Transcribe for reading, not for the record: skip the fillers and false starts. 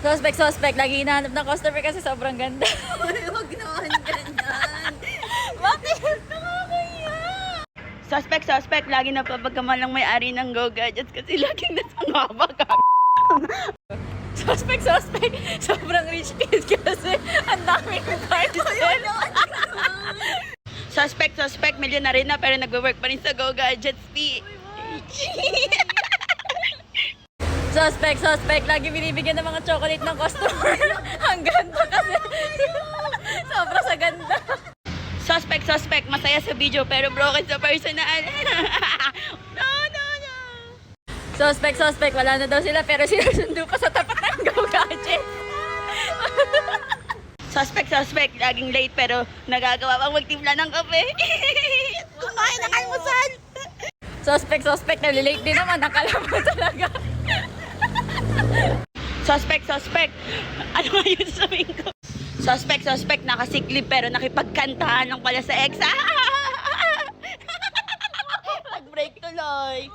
Suspect. Lagi hinahanap ng customer kasi sobrang ganda. Ay, huwag naman ganyan. Bakit? Nakakaya. Suspect. Lagi na papagkamalang may-ari ng Go Gadgets kasi laging nasangaba ka. Suspect. Sobrang rich kid kasi ang daming parcel. Suspect. Millionaire na pero nagwo-work pa rin sa Go Gadgets. Suspect. Lagi binibigyan ng mga chocolate ng customer. Ang ganda kasi. Sobra sa ganda. Suspect. Masaya sa video pero broken sa personal. No. Suspect. Wala na daw sila pero sinusundo pa sa tapat ng Go Gadget. Suspect. Laging late pero nagagawa pang magtimpla ng kape. Kumain ng almusal. Suspect. Nalilate din naman. Nakala mo talaga. Suspect. Ano nga yun sabihin ko? Suspect. Nakasiklib pero nakipagkantahan lang pala sa ex. Nag-break tuloy.